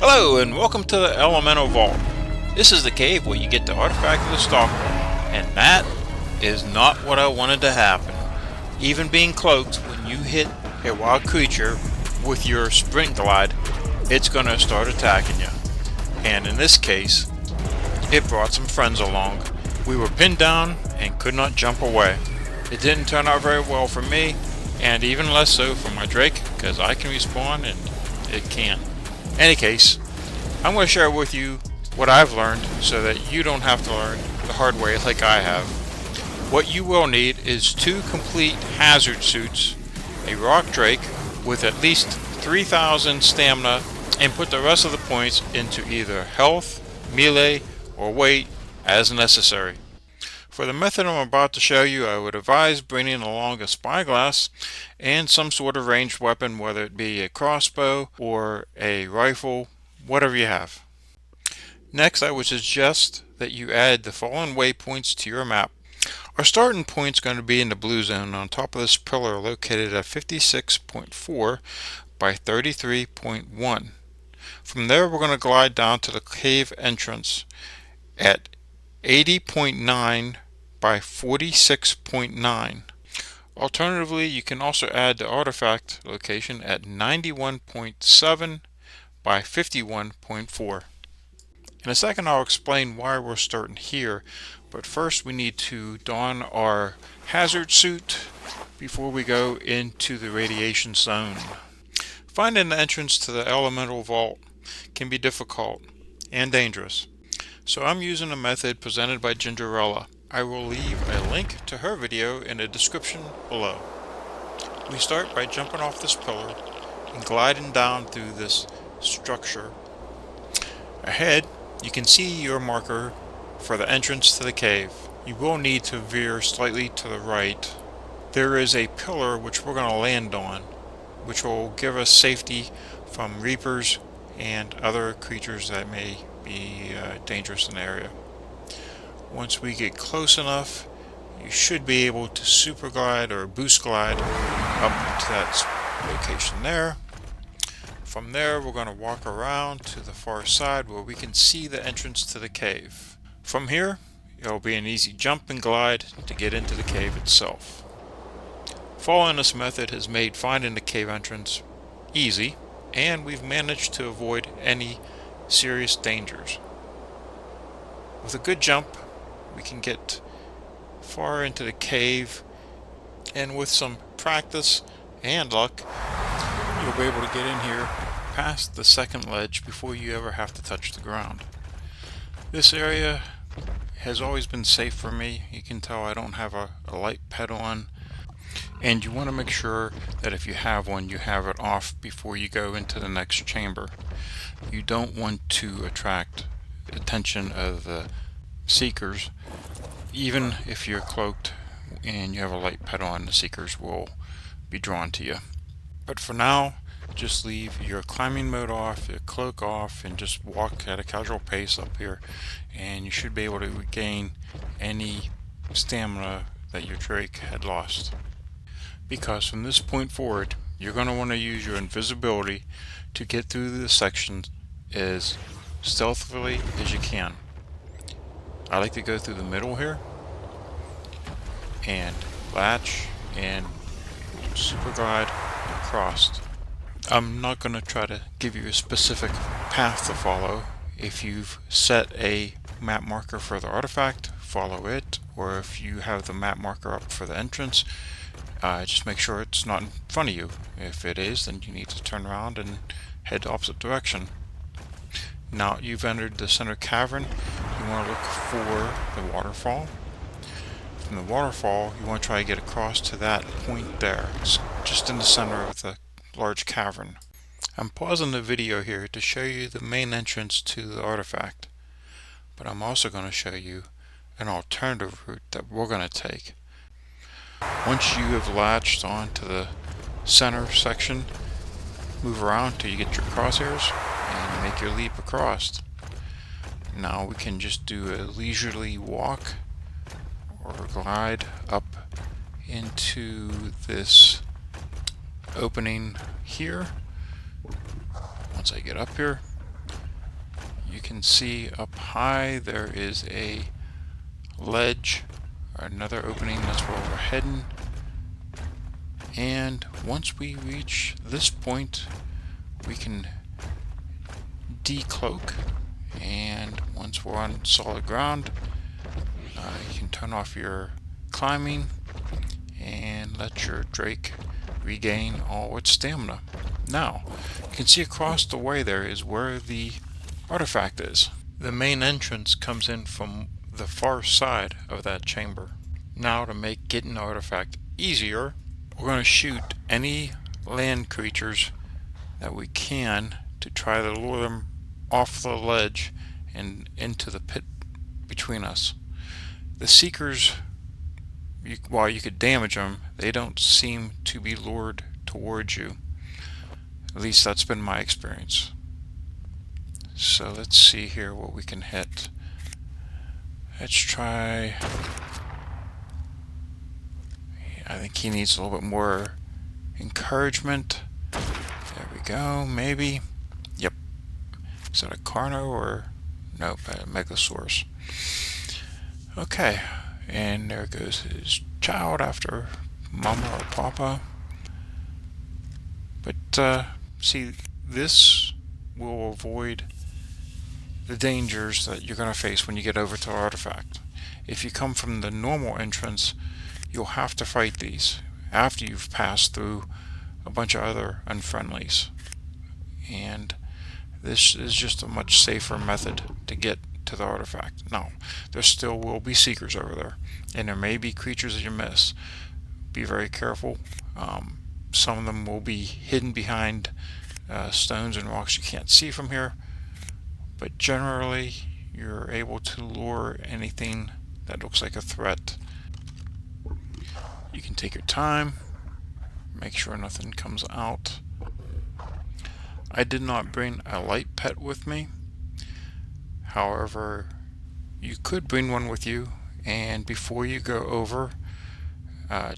Hello and welcome to the Elemental Vault. This is the cave where you get the artifact of the Stalker, and that is not what I wanted to happen. Even being cloaked, when you hit a wild creature with your sprint glide, it's going to start attacking you. And in this case, it brought some friends along. We were pinned down and could not jump away. It didn't turn out very well for me, and even less so for my Drake, because I can respawn and it can't. In any case, I'm going to share with you what I've learned so that you don't have to learn the hard way like I have. What you will need is 2 complete hazard suits, a rock Drake with at least 3,000 stamina, and put the rest of the points into either health, melee, or weight as necessary. For the method I'm about to show you, I would advise bringing along a spyglass and some sort of ranged weapon, whether it be a crossbow or a rifle, whatever you have. Next, I would suggest that you add the following waypoints to your map. Our starting point is going to be in the blue zone on top of this pillar located at 56.4 by 33.1. From there, we're going to glide down to the cave entrance at 80.9 by 46.9. Alternatively, you can also add the artifact location at 91.7 by 51.4. In a second, I'll explain why we're starting here, but first we need to don our hazard suit before we go into the radiation zone. Finding the entrance to the elemental vault can be difficult and dangerous, so I'm using a method presented by Gingarella. I will leave a link to her video in the description below. We start by jumping off this pillar and gliding down through this structure. Ahead, you can see your marker for the entrance to the cave. You will need to veer slightly to the right. There is a pillar which we're going to land on, which will give us safety from reapers and other creatures that may be dangerous in the area. Once we get close enough, you should be able to super glide or boost glide up to that location there. From there, we're going to walk around to the far side where we can see the entrance to the cave. From here, it'll be an easy jump and glide to get into the cave itself. Following this method has made finding the cave entrance easy, and we've managed to avoid any serious dangers. With a good jump, we can get far into the cave, and with some practice and luck, you'll be able to get in here past the second ledge before you ever have to touch the ground. This area has always been safe for me. You can tell I don't have a light pet on, and you want to make sure that if you have one, you have it off before you go into the next chamber. You don't want to attract the attention of the seekers. Even if you're cloaked and you have a light pet on, the seekers will be drawn to you. But for now, just leave your climbing mode off, your cloak off, and just walk at a casual pace up here, and you should be able to regain any stamina that your Drake had lost. Because from this point forward, you're going to want to use your invisibility to get through the sections as stealthily as you can. I like to go through the middle here and latch and super glide across. I'm not going to try to give you a specific path to follow. If you've set a map marker for the artifact, follow it, or if you have the map marker up for the entrance, just make sure it's not in front of you. If it is, then you need to turn around and head the opposite direction. Now you've entered the center cavern, you want to look for the waterfall. From the waterfall, you want to try to get across to that point there. It's just in the center of the large cavern. I'm pausing the video here to show you the main entrance to the artifact, but I'm also going to show you an alternative route that we're going to take. Once you have latched onto the center section, move around till you get your crosshairs and make your leap across. Now we can just do a leisurely walk or glide up into this opening here. Once I get up here, you can see up high there is a ledge, or another opening. That's where we're heading. And once we reach this point, we can decloak, and once we're on solid ground, you can turn off your climbing and let your Drake regain all its stamina. Now, you can see across the way there is where the artifact is. The main entrance comes in from the far side of that chamber. Now, to make getting the artifact easier, we're going to shoot any land creatures that we can to try to lure them off the ledge and into the pit between us. The Seekers, while you could damage them, they don't seem to be lured towards you. At least that's been my experience. So let's see here what we can hit. Let's try... I think he needs a little bit more encouragement. There we go, maybe. Yep. Is that a Carno or... Nope, a Megasaurus. Okay, and there goes his child after Mama or Papa. But see, this will avoid the dangers that you're going to face when you get over to the artifact. If you come from the normal entrance, you'll have to fight these after you've passed through a bunch of other unfriendlies. And this is just a much safer method to get to the artifact. Now, there still will be Seekers over there, and there may be creatures that you miss. Be very careful. Some of them will be hidden behind stones and rocks you can't see from here, but generally you're able to lure anything that looks like a threat. You can take your time, make sure nothing comes out. I did not bring a light pet with me. However, you could bring one with you, and before you go over,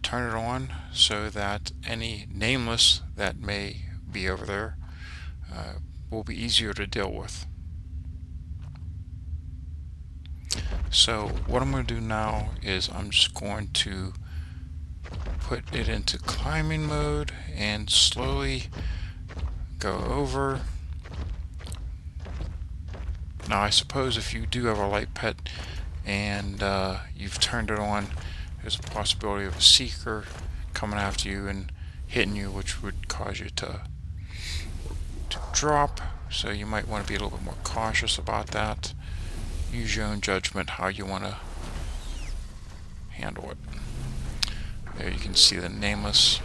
turn it on so that any nameless that may be over there will be easier to deal with. So what I'm going to do now is I'm just going to put it into climbing mode and slowly go over. Now, I suppose if you do have a light pet and you've turned it on, there's a possibility of a Seeker coming after you and hitting you, which would cause you to drop. So you might want to be a little bit more cautious about that. Use your own judgment how you want to handle it. There you can see the nameless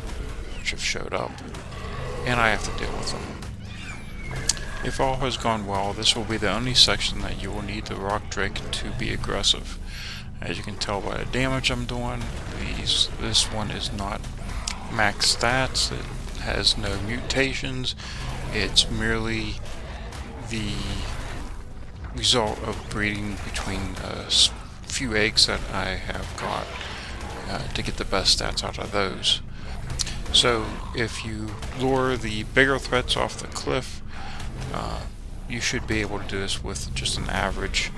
which have showed up, and I have to deal with them. If all has gone well, this will be the only section that you will need the Rock Drake to be aggressive. As you can tell by the damage I'm doing, this one is not max stats, it has no mutations, it's merely the result of breeding between a few eggs that I have got to get the best stats out of those. So if you lure the bigger threats off the cliff, you should be able to do this with just an average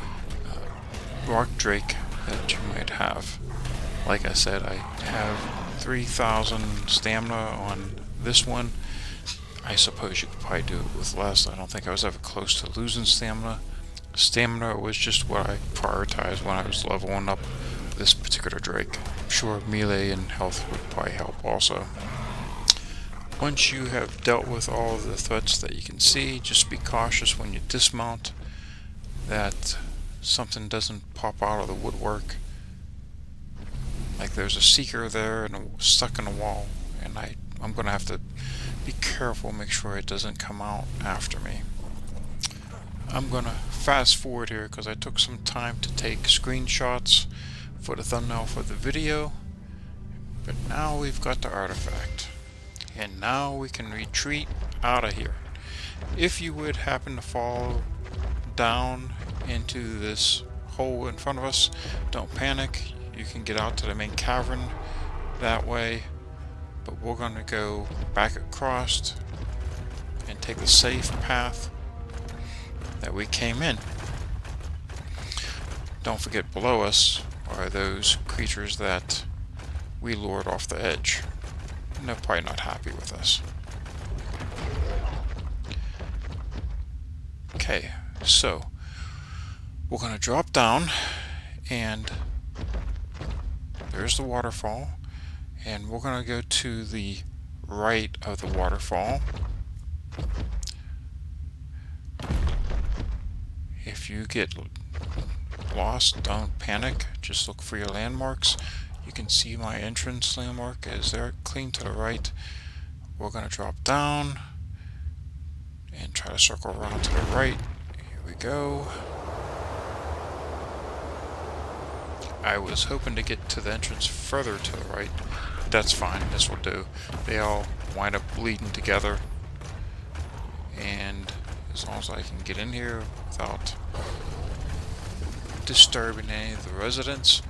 Rock Drake that you might have. Like I said, I have 3,000 stamina on this one. I suppose you could probably do it with less. I don't think I was ever close to losing stamina. Stamina was just what I prioritized when I was leveling up this particular Drake. I'm sure melee and health would probably help also. Once you have dealt with all of the threats that you can see, just be cautious when you dismount that something doesn't pop out of the woodwork. Like there's a Seeker there and stuck in a wall, and I'm going to have to be careful, make sure it doesn't come out after me. I'm going to fast forward here because I took some time to take screenshots for the thumbnail for the video, but now we've got the artifact. And now we can retreat out of here. If you would happen to fall down into this hole in front of us, don't panic. You can get out to the main cavern that way. But we're going to go back across and take the safe path. that we came in. Don't forget, below us are those creatures that we lured off the edge. And they're probably not happy with us. Okay, so we're going to drop down, and there's the waterfall, and we're going to go to the right of the waterfall. If you get lost, don't panic, just look for your landmarks. You can see my entrance landmark is there, clean to the right. We're going to drop down and try to circle around to the right. Here we go. I was hoping to get to the entrance further to the right, but that's fine, this will do. They all wind up bleeding together, and as long as I can get in here without disturbing any of the residents,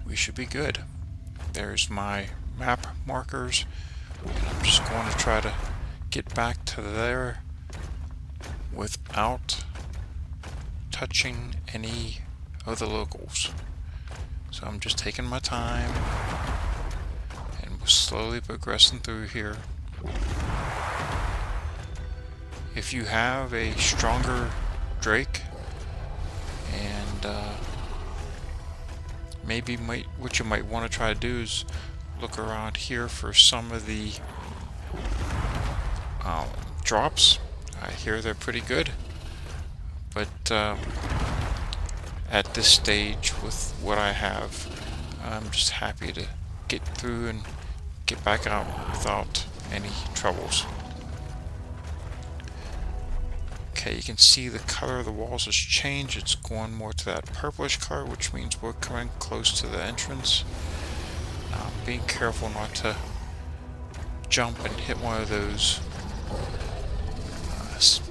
we should be good. There's my map markers, and I'm just going to try to get back to there without touching any of the locals. So I'm just taking my time and we're slowly progressing through here. If you have a stronger Drake, and maybe what you might want to try to do is look around here for some of the drops. I hear they're pretty good, but at this stage with what I have, I'm just happy to get through and get back out without any troubles. Okay, you can see the color of the walls has changed. It's going more to that purplish color, which means we're coming close to the entrance. Being careful not to jump and hit one of those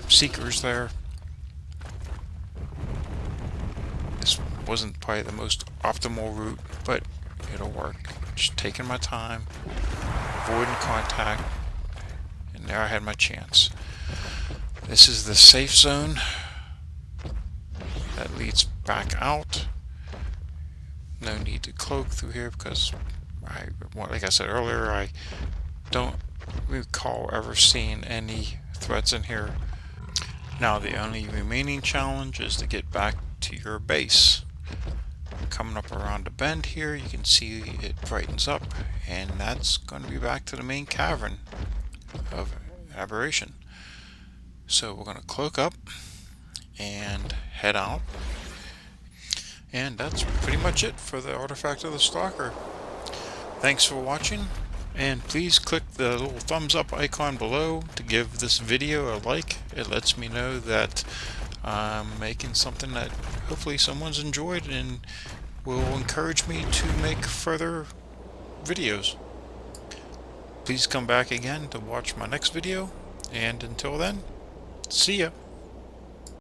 seekers there. This wasn't probably the most optimal route, but it'll work. Just taking my time, avoiding contact, and there I had my chance. This is the safe zone that leads back out. No need to cloak through here because, like I said earlier, I don't recall ever seeing any threats in here. Now the only remaining challenge is to get back to your base. Coming up around the bend here, you can see it brightens up, and that's going to be back to the main cavern of Aberration. So we're going to cloak up and head out. And that's pretty much it for the artifact of the Stalker. Thanks for watching, and please click the little thumbs up icon below to give this video a like. It lets me know that I'm making something that hopefully someone's enjoyed and will encourage me to make further videos. Please come back again to watch my next video, and until then, see ya!